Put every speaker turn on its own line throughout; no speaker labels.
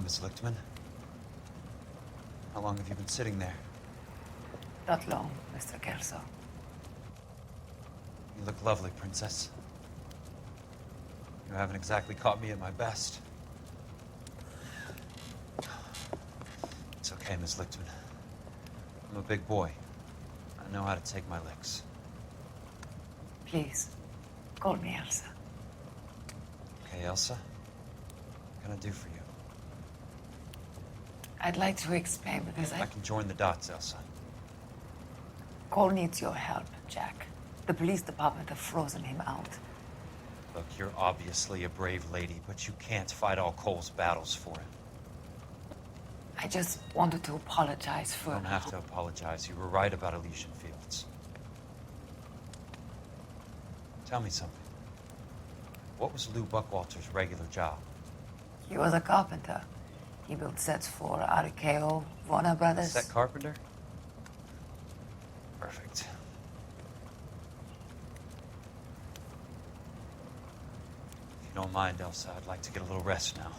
Miss Lichtman. How long have you been sitting there?
Not long, Mr. Kelso.
You look lovely, Princess. You haven't exactly caught me at my best. It's okay, Miss Lichtman. I'm a big boy. I know how to take my licks.
Please, call me Elsa.
Okay, Elsa? What can I do for you?
I'd like to explain because
I can join the dots, Elsa.
Cole needs your help, Jack. The police department have frozen him out.
Look, you're obviously a brave lady, but you can't fight all Cole's battles for him.
I just wanted to apologize for...
You don't have to apologize. You were right about Elysian Fields. Tell me something. What was Lou Buckwalter's regular job?
He was a carpenter. He built sets for RKO, Warner Brothers.
Set carpenter? Perfect. If you don't mind, Elsa, I'd like to get a little rest now.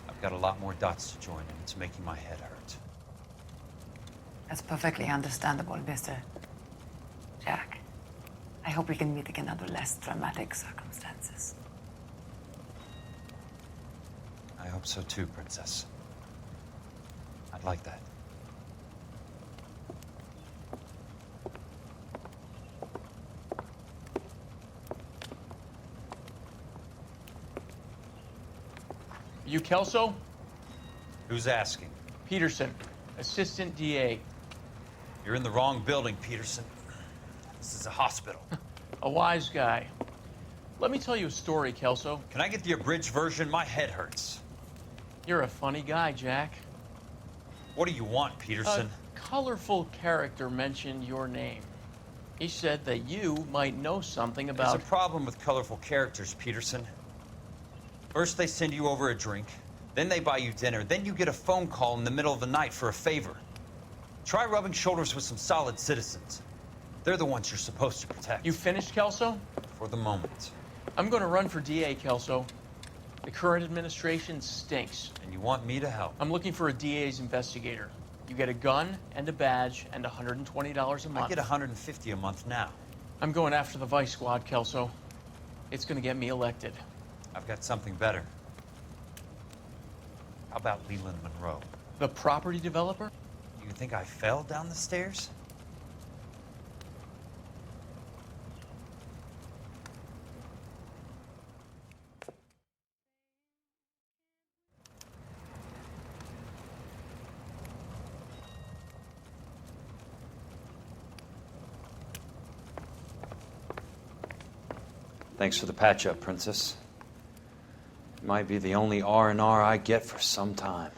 I've got a lot more dots to join, and it's making my head hurt.
That's perfectly understandable, Mr. Jack. I hope we can meet again under less dramatic circumstances.
I hope so too, Princess. I'd like that.
You Kelso?
Who's asking?
Peterson, Assistant DA.
You're in the wrong building, Peterson. This is a hospital.
A wise guy. Let me tell you a story, Kelso.
Can I get the abridged version? My head hurts.
You're a funny guy, Jack.
What do you want, Peterson?
A colorful character mentioned your name. He said that you might know something about...
There's a problem with colorful characters, Peterson. First they send you over a drink, then they buy you dinner, then you get a phone call in the middle of the night for a favor. Try rubbing shoulders with some solid citizens. They're the ones you're supposed to protect.
You finished, Kelso?
For the moment.
I'm going to run for DA, Kelso. The current administration stinks.
And you want me to help?
I'm looking for a DA's investigator. You get a gun and a badge and $120 a month.
I get $150 a month now.
I'm going after the Vice Squad, Kelso. It's going to get me elected.
I've got something better. How about Leland Monroe?
The property developer?
You think I fell down the stairs? Thanks for the patch-up, Princess. It might be the only R&R I get for some time.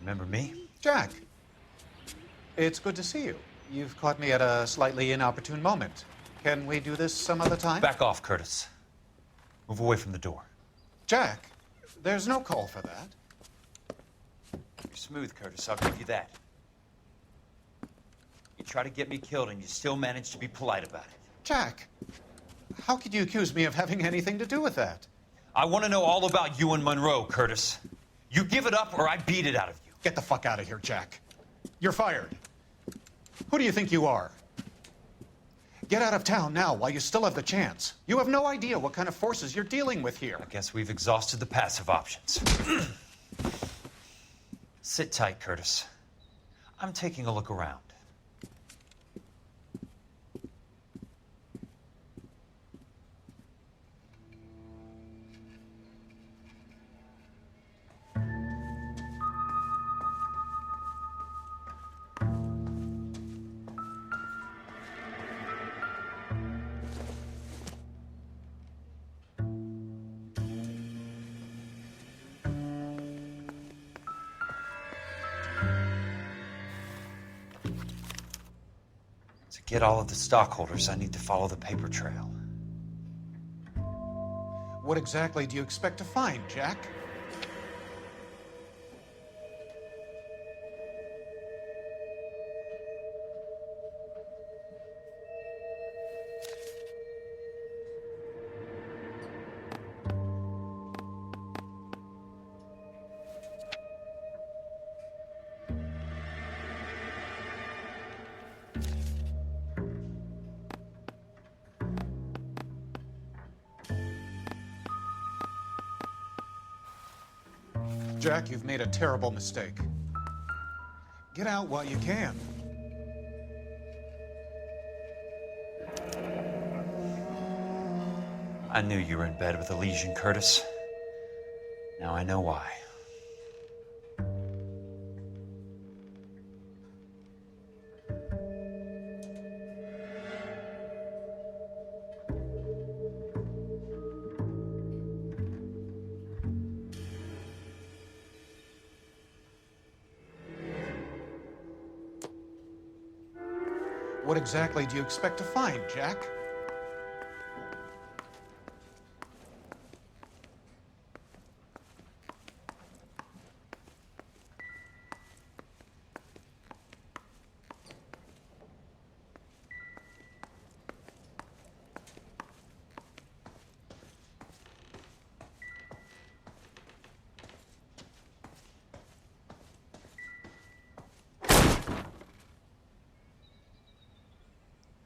Remember me?
Jack, it's good to see you. You've caught me at a slightly inopportune moment. Can we do this some other time?
Back off, Curtis. Move away from the door.
Jack, there's no call for that.
You're smooth, Curtis. I'll give you that. You try to get me killed, and you still manage to be polite about it.
Jack, how could you accuse me of having anything to do with that?
I want to know all about you and Monroe, Curtis. You give it up, or I beat it out of you.
Get the fuck out of here, Jack. You're fired. Who do you think you are? Get out of town now while you still have the chance. You have no idea what kind of forces you're dealing with here.
I guess we've exhausted the passive options. Sit tight, Curtis. I'm taking a look around. To get all of the stockholders, I need to follow the paper trail.
What exactly do you expect to find, Jack? Jack, you've made a terrible mistake. Get out while you can.
I knew you were in bed with a lesion, Curtis. Now I know why.
What exactly do you expect to find, Jack?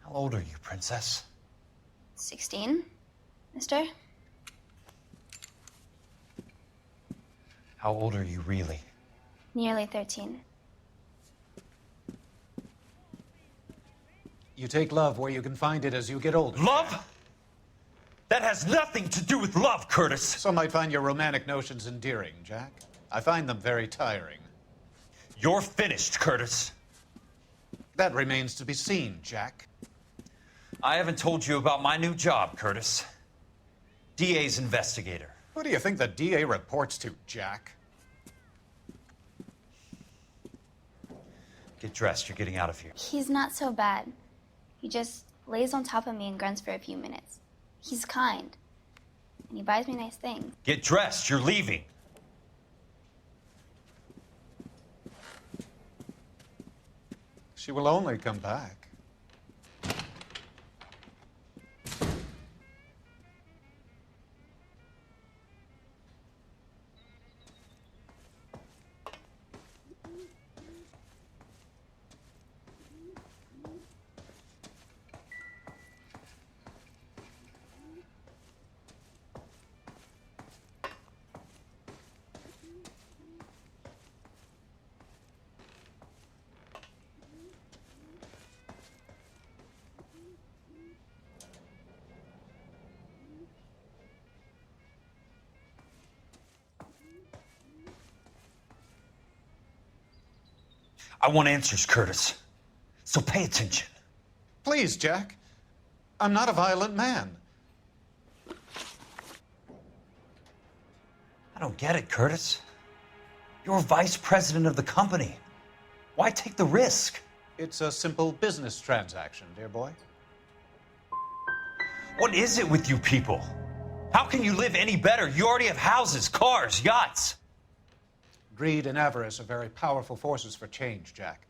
How old are you, Princess?
16, mister?
How old are you really?
Nearly 13.
You take love where you can find it as you get older.
Love? That has nothing to do with love, Curtis.
Some might find your romantic notions endearing, Jack. I find them very tiring.
You're finished, Curtis.
That remains to be seen, Jack.
I haven't told you about my new job, Curtis. DA's investigator.
Who do you think the DA reports to, Jack?
Get dressed, you're getting out of here.
He's not so bad. He just lays on top of me and grunts for a few minutes. He's kind. And he buys me nice things.
Get dressed, you're leaving.
She will only come back.
I want answers, Curtis. So pay attention.
Please, Jack. I'm not a violent man.
I don't get it, Curtis. You're vice president of the company. Why take the risk?
It's a simple business transaction, dear boy.
What is it with you people? How can you live any better? You already have houses, cars, yachts.
Greed and avarice are very powerful forces for change, Jack.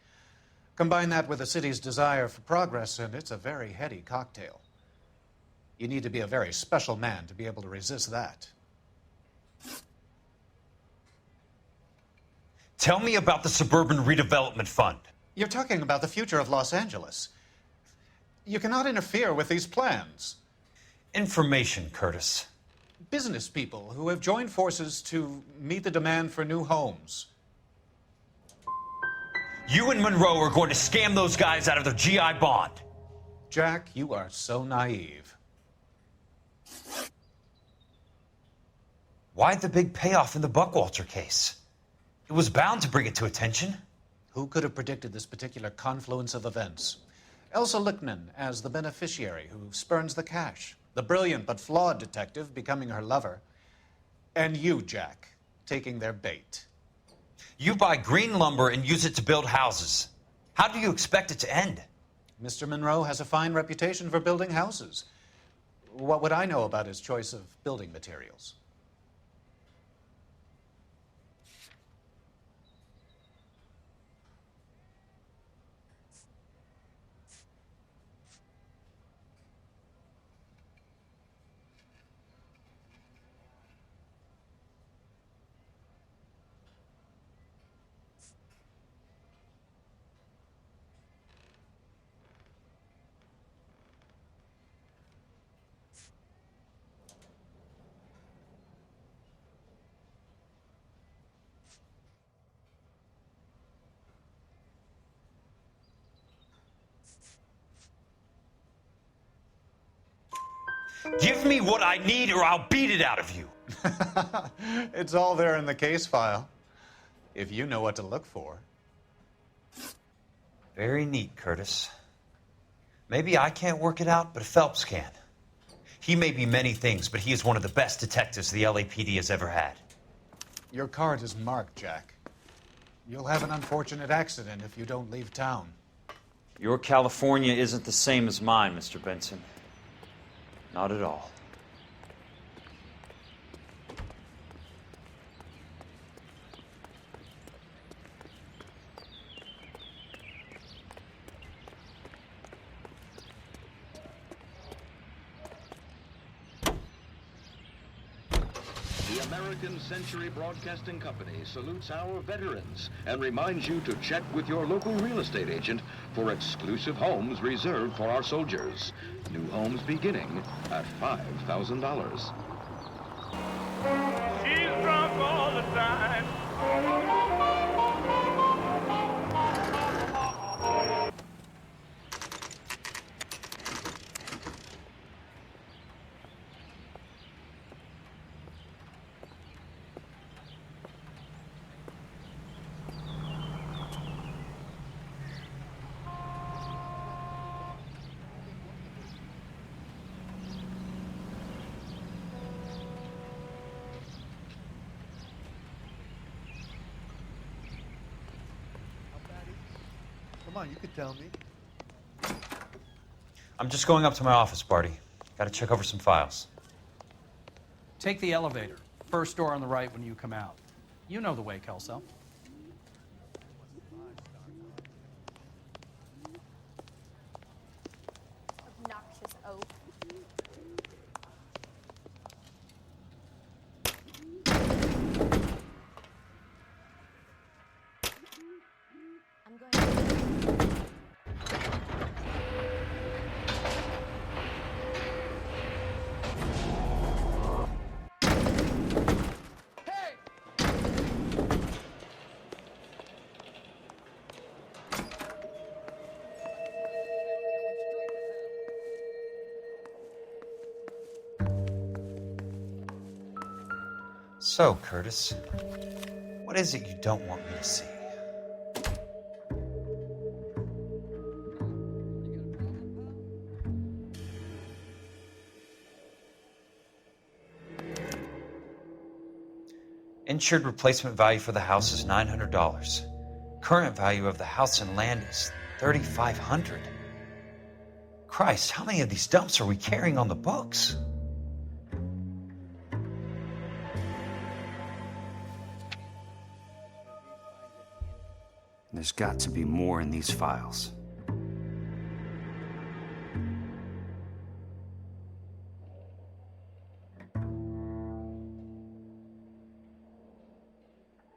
Combine that with the city's desire for progress, and it's a very heady cocktail. You need to be a very special man to be able to resist that.
Tell me about the Suburban Redevelopment Fund.
You're talking about the future of Los Angeles. You cannot interfere with these plans.
Information, Curtis.
Business people who have joined forces to meet the demand for new homes.
You and Monroe are going to scam those guys out of their GI bond.
Jack, you are so naive.
Why the big payoff in the Buckwalter case? It was bound to bring it to attention.
Who could have predicted this particular confluence of events? Elsa Lichtman as the beneficiary who spurns the cash. The brilliant but flawed detective becoming her lover. And you, Jack, taking their bait.
You buy green lumber and use it to build houses. How do you expect it to end?
Mr. Monroe has a fine reputation for building houses. What would I know about his choice of building materials?
Give me what I need or I'll beat it out of you.
It's all there in the case file, if you know what to look for.
Very neat, Curtis. Maybe I can't work it out, but Phelps can. He may be many things, but he is one of the best detectives the LAPD has ever had.
Your card is marked, Jack. You'll have an unfortunate accident if you don't leave town.
Your California isn't the same as mine, Mr. Benson. Not at all.
The American Century Broadcasting Company salutes our veterans and reminds you to check with your local real estate agent for exclusive homes reserved for our soldiers. New homes beginning at $5,000.
She's drunk all the time.
Come on, you could tell me.
I'm just going up to my office, Barty. Gotta check over some files.
Take the elevator. First door on the right when you come out. You know the way, Kelso.
Obnoxious oaf. I'm going.
So, Curtis, what is it you don't want me to see? Insured replacement value for the house is $900. Current value of the house and land is $3,500. Christ, how many of these dumps are we carrying on the books?
There's got to be more in these files.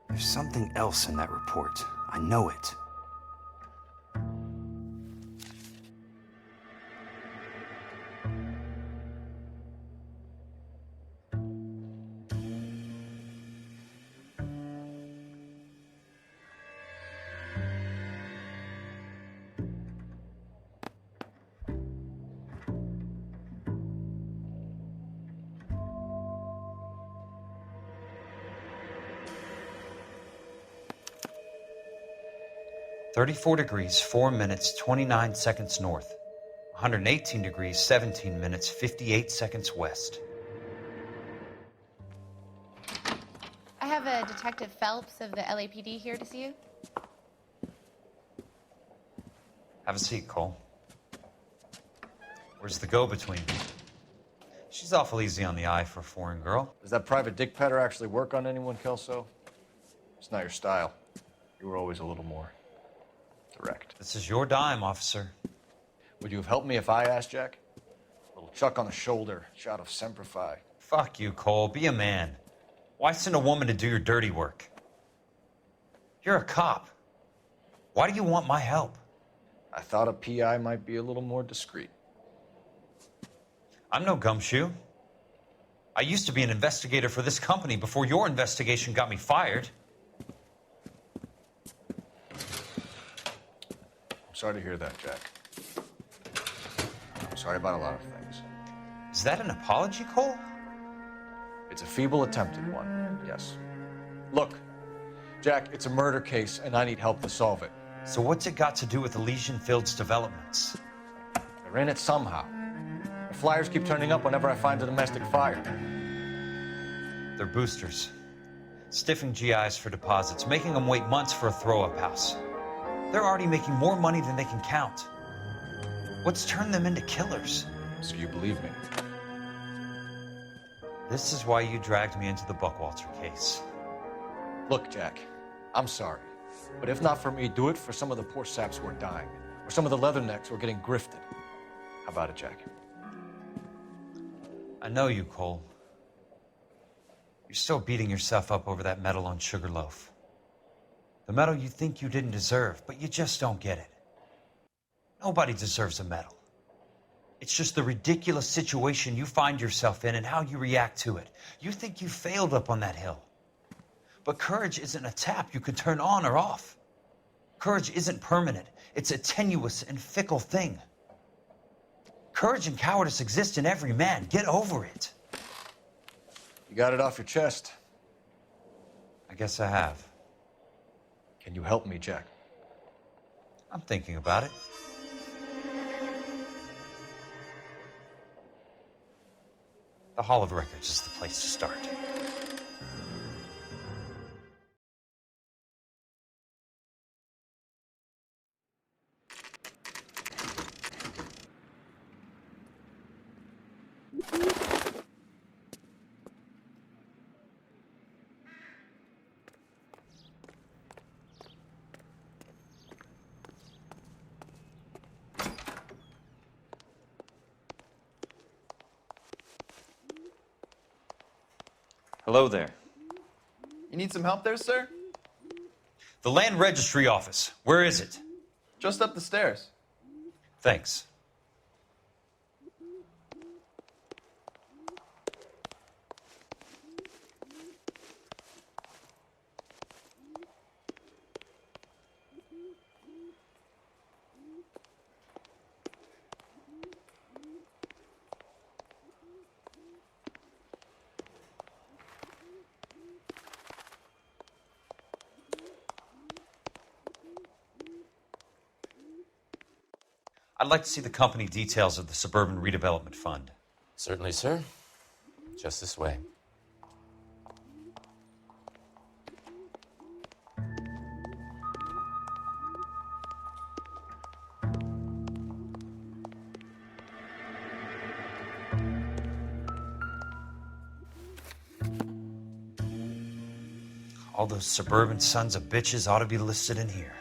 There's something else in that report. I know it.
$34 4 minutes, 29 seconds north. 118 degrees, 17 minutes, 58 seconds west.
I have a Detective Phelps of the LAPD here to see you.
Have a seat, Cole. Where's the go-between? She's awful easy on the eye for a foreign girl.
Does that private dick patter actually work on anyone, Kelso? It's not your style. You were always a little more direct.
This is your dime, officer.
Would you have helped me if I asked, Jack? A little chuck on the shoulder, shot of Semper Fi.
Fuck you, Cole. Be a man. Why send a woman to do your dirty work? You're a cop. Why do you want my help?
I thought a PI might be a little more discreet.
I'm no gumshoe. I used to be an investigator for this company before your investigation got me fired.
I'm sorry to hear that, Jack. I'm sorry about a lot of things.
Is that an apology, Cole?
It's a feeble attempted one, yes. Look, Jack, it's a murder case, and I need help to solve it.
So what's it got to do with Elysian Fields developments?
They're in it somehow. The flyers keep turning up whenever I find a domestic fire.
They're boosters. Stiffing GIs for deposits, making them wait months for a throw-up house. They're already making more money than they can count. What's turned them into killers?
So you believe me?
This is why you dragged me into the Buckwalter case.
Look, Jack, I'm sorry. But if not for me, do it for some of the poor saps who are dying. Or some of the leathernecks who are getting grifted. How about it, Jack?
I know you, Cole. You're still beating yourself up over that medal on Sugarloaf. The medal you think you didn't deserve, but you just don't get it. Nobody deserves a medal. It's just the ridiculous situation you find yourself in and how you react to it. You think you failed up on that hill. But courage isn't a tap you can turn on or off. Courage isn't permanent. It's a tenuous and fickle thing. Courage and cowardice exist in every man. Get over it.
You got it off your chest.
I guess I have.
Can you help me, Jack?
I'm thinking about it. The Hall of Records is the place to start.
Hello there.
You need some help there, sir?
The Land Registry Office. Where is it?
Just up the stairs.
Thanks. I'd like to see the company details of the Suburban Redevelopment Fund.
Certainly, sir. Just this way.
All those suburban sons of bitches ought to be listed in here.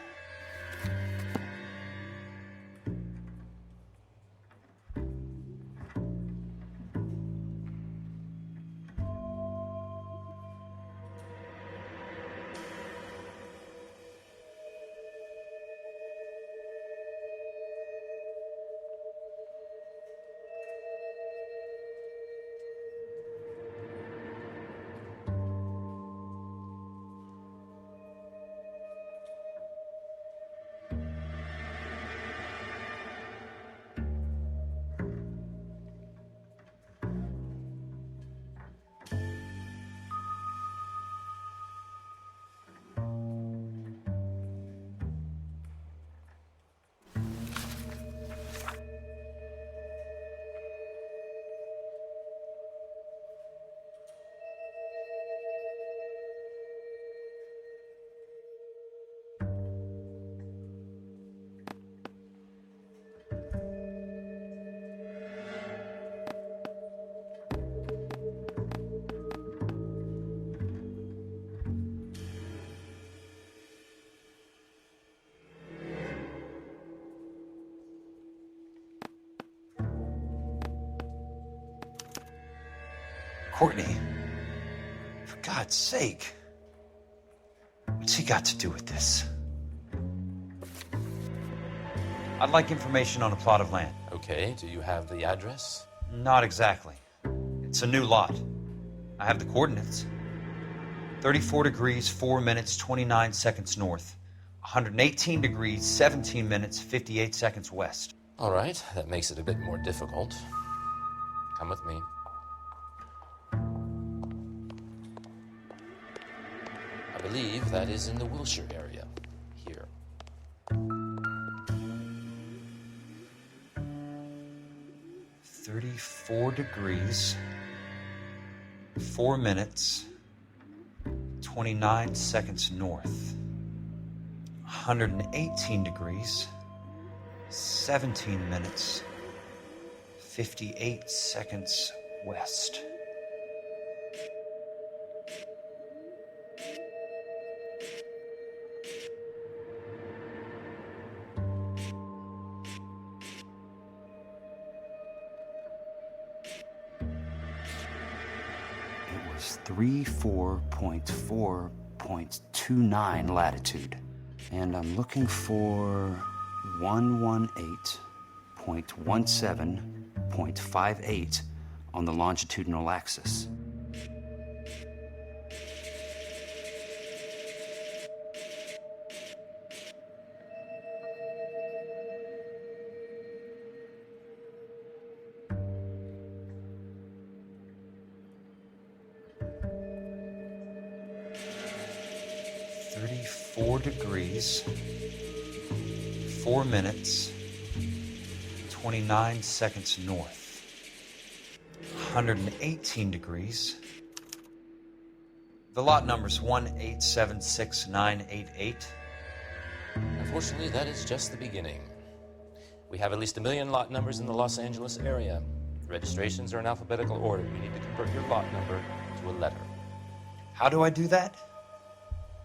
Courtney, for God's sake, what's he got to do with this? I'd like information on a plot of land.
Okay, do you have the address?
Not exactly. It's a new lot. I have the coordinates. 34 degrees, 4 minutes, 29 seconds north. 118 degrees, 17 minutes, 58 seconds west.
All right, that makes it a bit more difficult. Come with me. I believe that is in the Wilshire area. Here.
.34 degrees, 4 minutes, 29 seconds north. 118 degrees, 17 minutes, 58 seconds west.
It was 34.4.29 latitude. And I'm looking for 118.17.58 on the longitudinal axis.
Degrees, 4 minutes, 29 seconds north. 118 degrees. The lot number's 1876988.
Unfortunately, that is just the beginning. We have at least 1 million lot numbers in the Los Angeles area. Registrations are in alphabetical order. You need to convert your lot number to a letter.
How do I do that?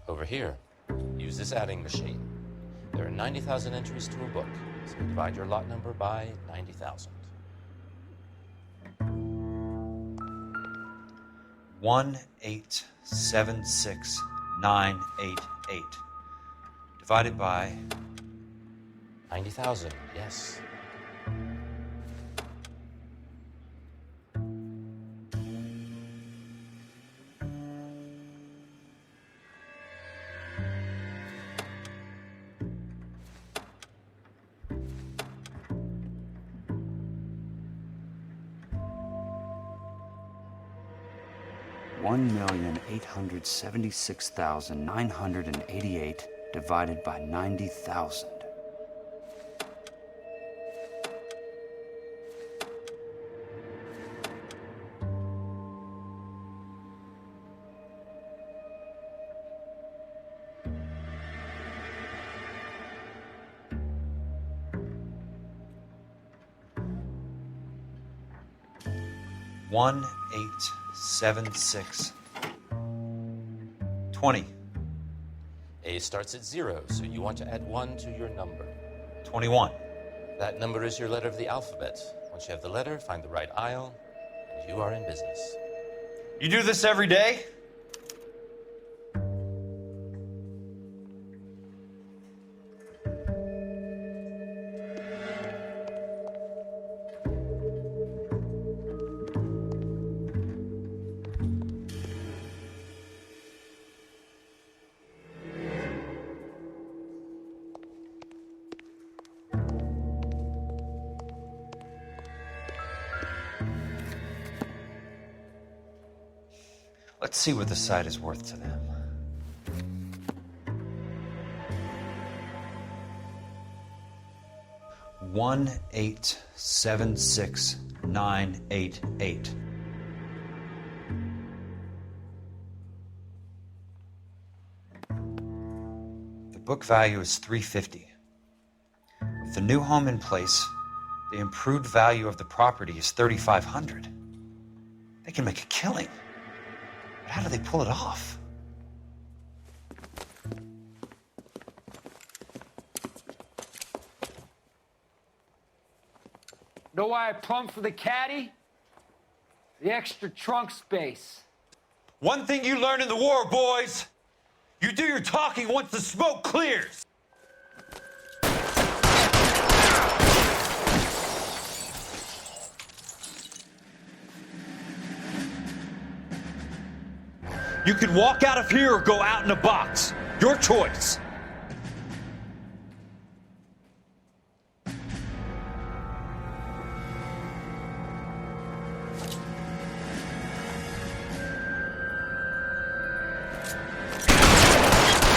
Over here. Use this adding machine. There are 90,000 entries to a book, so divide your lot number by 90,000.
1876988 divided by
90,000, yes.
$1,876,988 divided by 90,000.
One, 876 20.
A starts at 0, so you want to add 1 to your number.
21.
That number is your letter of the alphabet. Once you have the letter, find the right aisle, and you are in business.
You do this every day? Let's see what the site is worth to them. $1,876,988. The book value is $350. With the new home in place, the improved value of the property is $3,500. They can make a killing. But how do they pull it off?
Know why I plumbed for the caddy? The extra trunk space.
One thing you learn in the war, boys. You do your talking once the smoke clears. You can walk out of here or go out in a box. Your choice.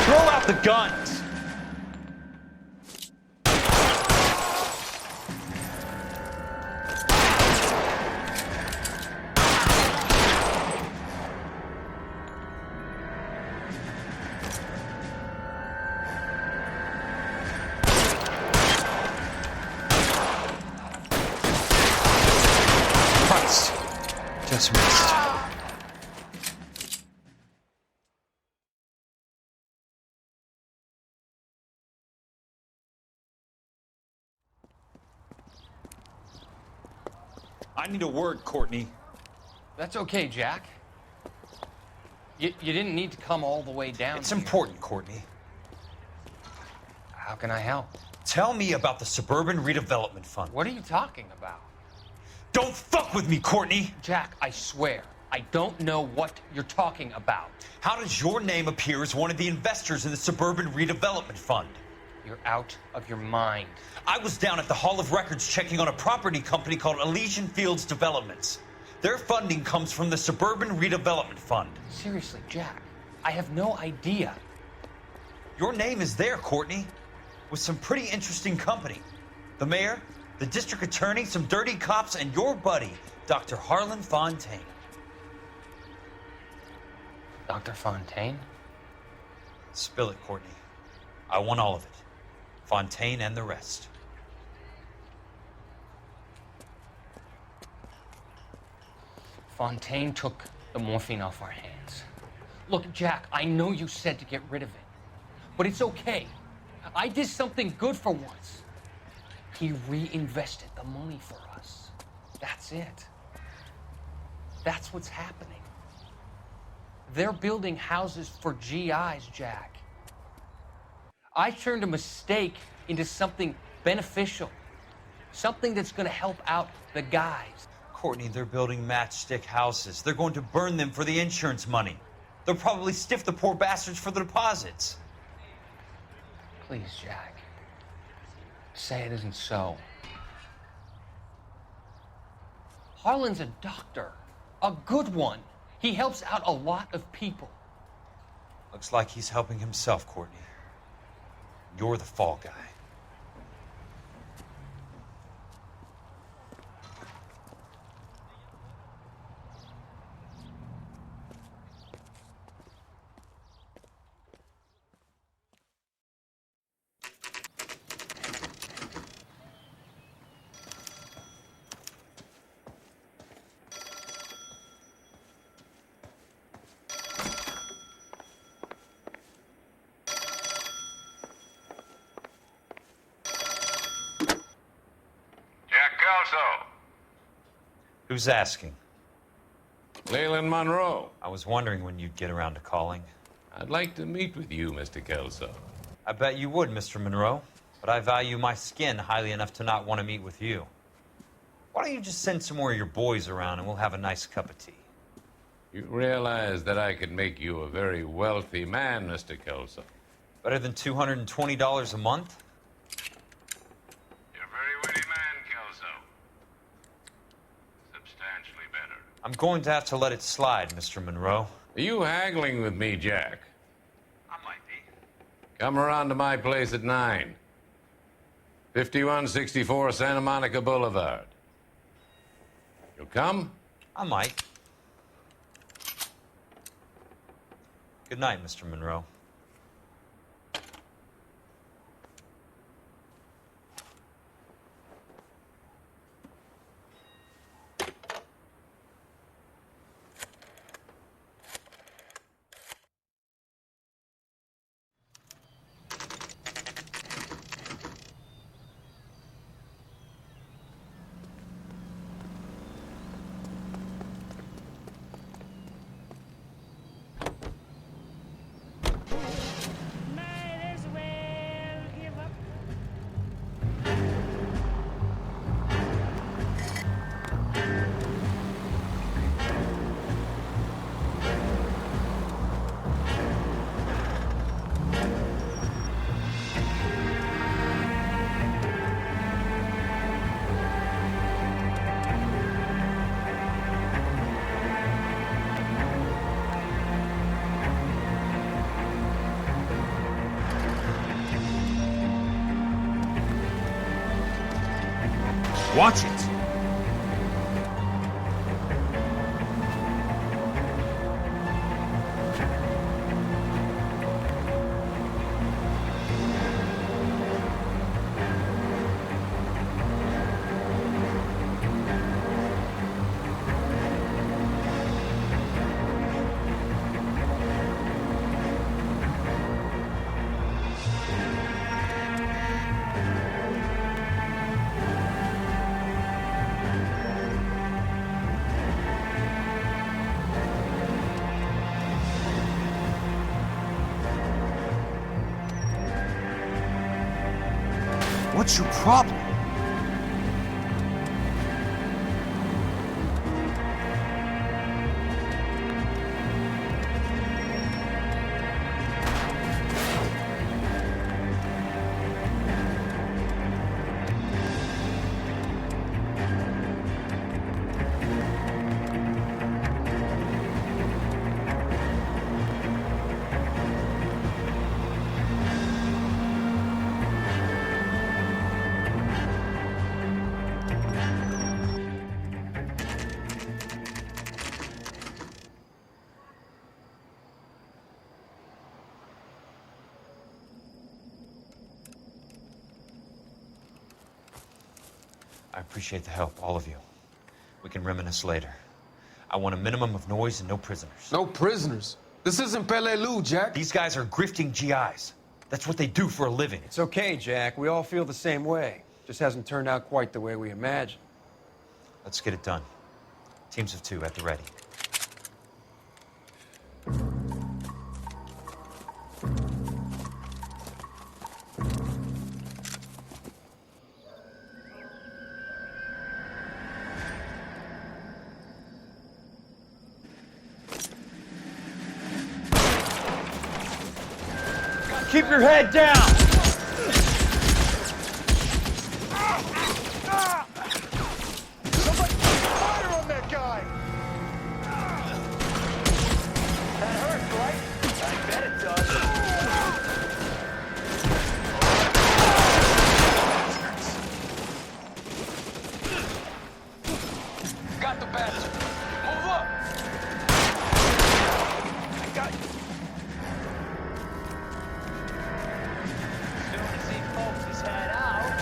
Throw out the guns. Christ. Just missed. I need a word, Courtney.
That's okay, Jack. You didn't need to come all the way down.
It's important, Courtney.
How can I help?
Tell me about the Suburban Redevelopment Fund.
What are you talking about?
Don't fuck with me, Courtney!
Jack, I swear, I don't know what you're talking about.
How does your name appear as one of the investors in the Suburban Redevelopment Fund?
You're out of your mind.
I was down at the Hall of Records checking on a property company called Elysian Fields Developments. Their funding comes from the Suburban Redevelopment Fund.
Seriously, Jack, I have no idea.
Your name is there, Courtney, with some pretty interesting company. The mayor, the district attorney, some dirty cops, and your buddy, Dr. Harlan Fontaine.
Dr. Fontaine?
Spill it, Courtney. I want all of it. Fontaine and the rest.
Fontaine took the morphine off our hands. Look, Jack, I know you said to get rid of it, but it's okay. I did something good for once. He reinvested the money for us. That's it. That's what's happening. They're building houses for GIs, Jack. I turned a mistake into something beneficial, something that's going to help out the guys.
Courtney, they're building matchstick houses. They're going to burn them for the insurance money. They'll probably stiff the poor bastards for the deposits.
Please, Jack. Say it isn't so. Harlan's a doctor, a good one. He helps out a lot of people.
Looks like he's helping himself, Courtney. You're the fall guy. Who's asking?
Leland Monroe.
I was wondering when you'd get around to calling.
I'd like to meet with you, Mr. Kelso.
I bet you would, Mr. Monroe. But I value my skin highly enough to not want to meet with you. Why don't you just send some more of your boys around and we'll have a nice cup of tea?
You realize that I could make you a very wealthy man, Mr. Kelso.
Better than $220 a month?
You're a very witty man, Kelso. Substantially better.
I'm going to have to let it slide, Mr. Monroe.
Are you haggling with me, Jack?
I might be.
Come around to my place at 9. 5164 Santa Monica Boulevard. You'll come?
I might. Good night, Mr. Monroe. Watch it! What's your problem? I appreciate the help, all of you. We can reminisce later. I want a minimum of noise and no prisoners.
No prisoners? This isn't Peleliu, Jack.
These guys are grifting GIs. That's what they do for a living.
It's okay, Jack. We all feel the same way. Just hasn't turned out quite the way we imagined.
Let's get it done. Teams of 2 at the ready.
Keep your head down!
Somebody fire on that guy! That hurts, right? I bet it does.
Got the bastard. Move up.
I got you. Soon as he pokes his head out.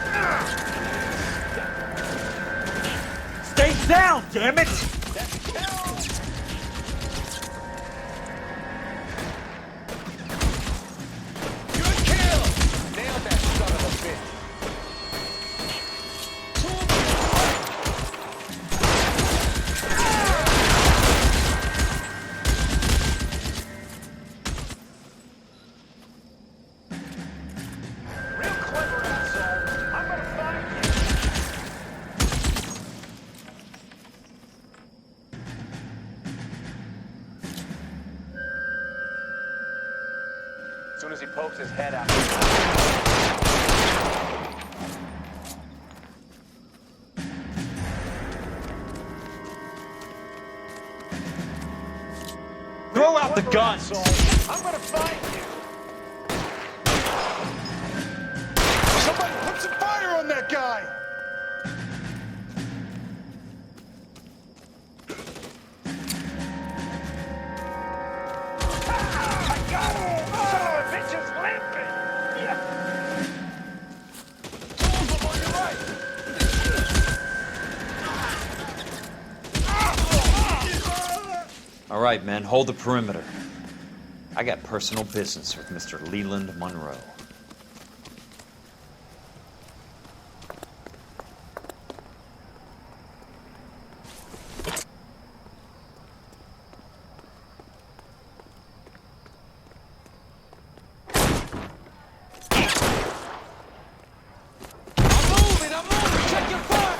Stay down, damn it!
That's kill. Good kill. Nailed that son of a bitch. Real clever asshole. I'm gonna find you. As soon as he pokes his head out.
Throw out the guns!
I'm gonna find you. Somebody put some fire on that guy. I got him! Son of a bitch is limping! Yeah. Two of them on your right!
All right, men, hold the perimeter. I got personal business with Mr. Leland Monroe.
I'm moving! Check your fire!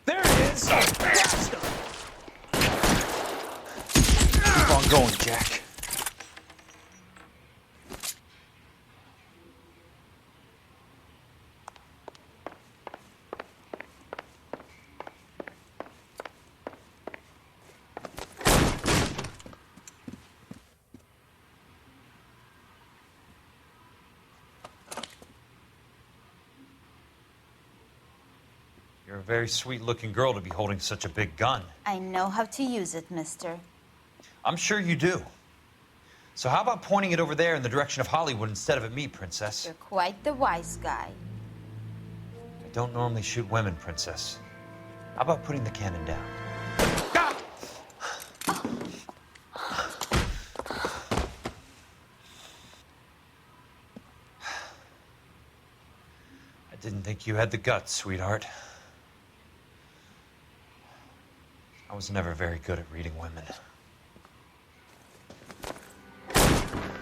There it is! Blast him!
Keep on going, Jack.
You're a very sweet-looking girl to be holding such a big gun.
I know how to use it, mister.
I'm sure you do. So how about pointing it over there in the direction of Hollywood instead of at me, Princess?
You're quite the wise guy.
I don't normally shoot women, Princess. How about putting the cannon down? I didn't think you had the guts, sweetheart. I was never very good at reading women.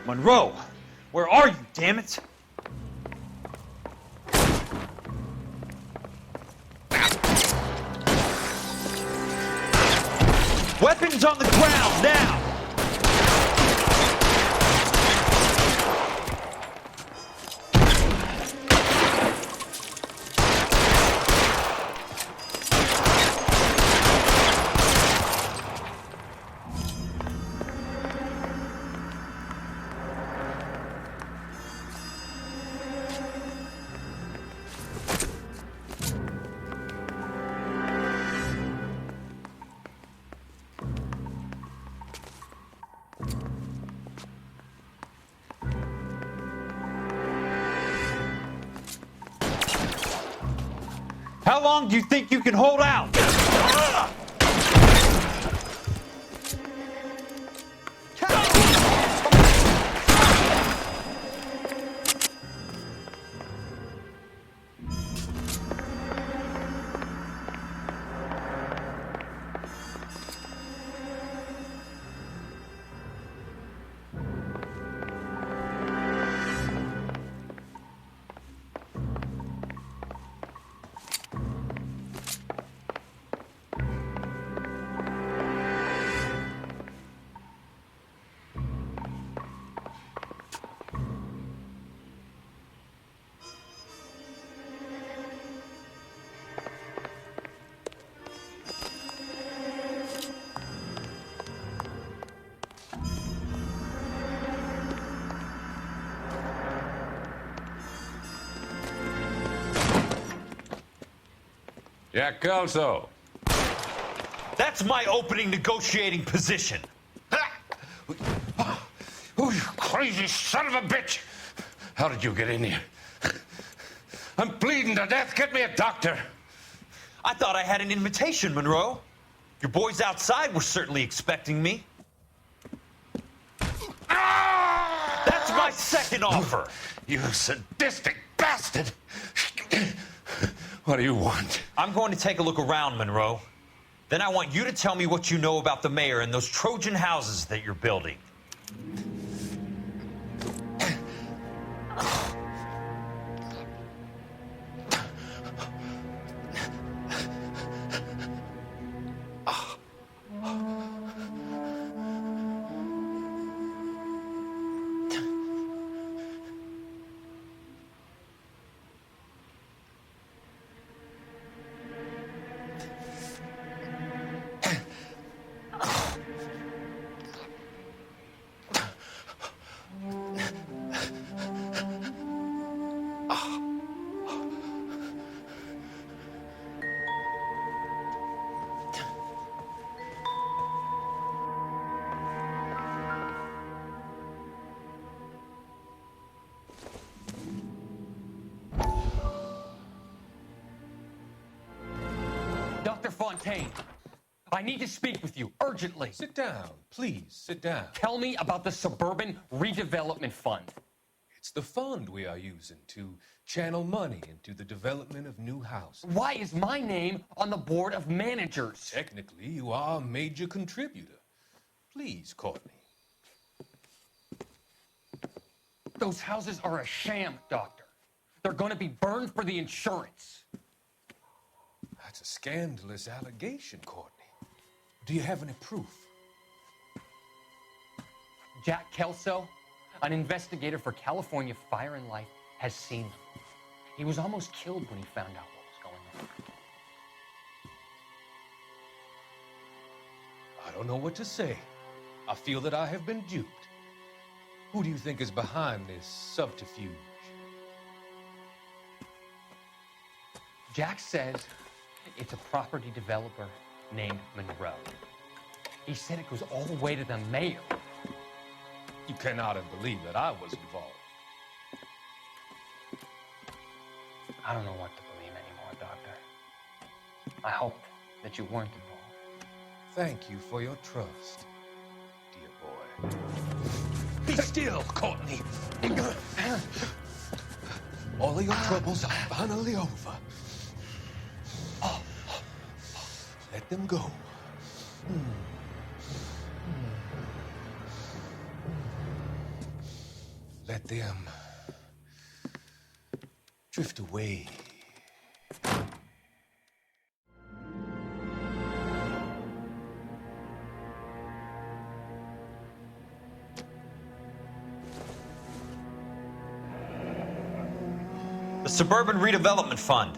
Monroe! Where are you, damn it? Weapons on the ground, now! How long do you think you can hold out?
Jack Kelso.
That's my opening negotiating position.
Oh, you crazy son of a bitch! How did you get in here? I'm bleeding to death. Get me a doctor.
I thought I had an invitation, Monroe. Your boys outside were certainly expecting me. That's my second offer.
You sadistic bastard! What do you want?
I'm going to take a look around, Monroe. Then I want you to tell me what you know about the mayor and those Trojan houses that you're building.
Dr. Fontaine, I need to speak with you urgently.
Sit down, please, sit down.
Tell me about the Suburban Redevelopment Fund.
It's the fund we are using to channel money into the development of new houses.
Why is my name on the board of managers?
Technically, you are a major contributor. Please, Courtney.
Those houses are a sham, Doctor. They're going to be burned for the insurance.
That's a scandalous allegation, Courtney. Do you have any proof?
Jack Kelso, an investigator for California Fire and Life, has seen them. He was almost killed when he found out what was going on.
I don't know what to say. I feel that I have been duped. Who do you think is behind this subterfuge?
Jack says It's a property developer named Monroe. He said it goes all the way to the mayor.
You cannot believe that I was involved.
I don't know what to believe anymore, Doctor. I hoped that you weren't involved.
Thank you for your trust, dear boy. Be still, Courtney. All of your troubles are finally over. Let them go. Let them drift away.
The Suburban Redevelopment Fund.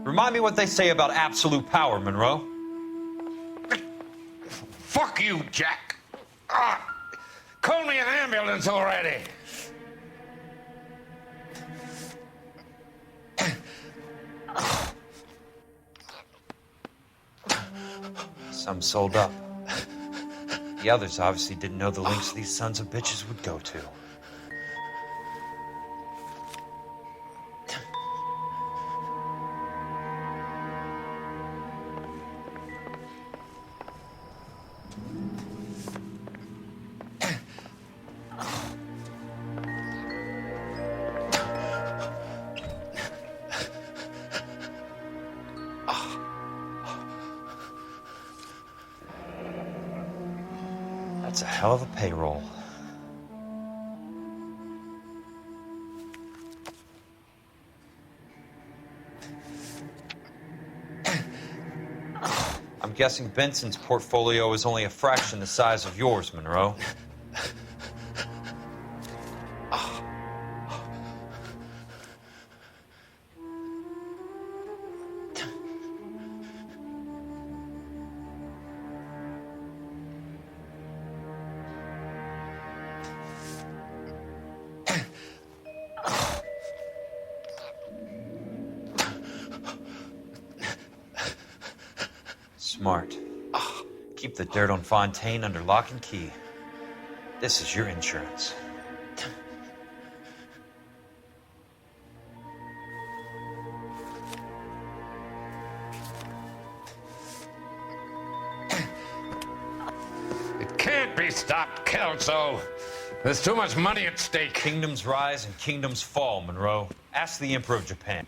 Remind me what they say about absolute power, Monroe.
Fuck you, Jack. Call me an ambulance already.
Some sold up. The others obviously didn't know the lengths these sons of bitches would go to. That's a hell of a payroll. I'm guessing Benson's portfolio is only a fraction the size of yours, Monroe. Smart. Keep the dirt on Fontaine under lock and key. This is your insurance.
It can't be stopped, Kelso. There's too much money at stake.
Kingdoms rise and kingdoms fall, Monroe. Ask the Emperor of Japan.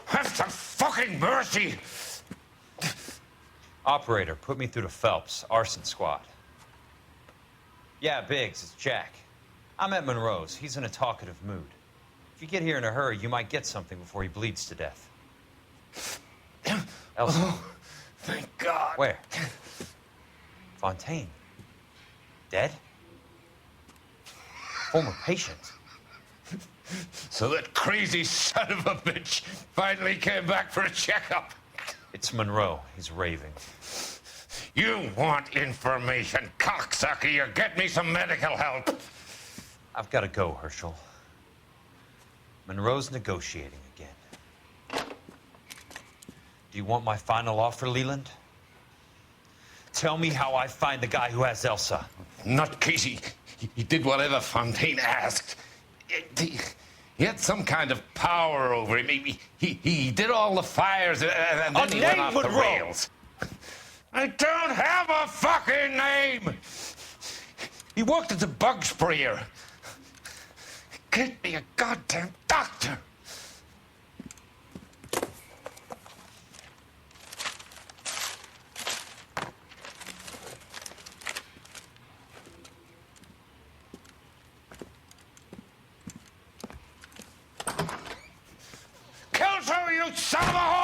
Have some fucking mercy!
Operator, put me through to Phelps, arson squad. Yeah, Biggs, it's Jack. I'm at Monroe's. He's in a talkative mood. If you get here in a hurry, you might get something before he bleeds to death. Elsa.
Oh, thank God.
Where? Fontaine. Dead? Former patient.
So that crazy son of a bitch finally came back for a checkup.
It's Monroe. He's raving.
You want information, cocksucker. You get me some medical help.
I've got to go, Herschel. Monroe's negotiating again. Do you want my final offer, Leland? Tell me how I find the guy who has Elsa.
Not Casey. He did whatever Fontaine asked. He had some kind of power over him. He did all the fires and then he went off the rails. I don't have a fucking name! He worked as a bug sprayer. Get me a goddamn doctor! Kelso, you son of a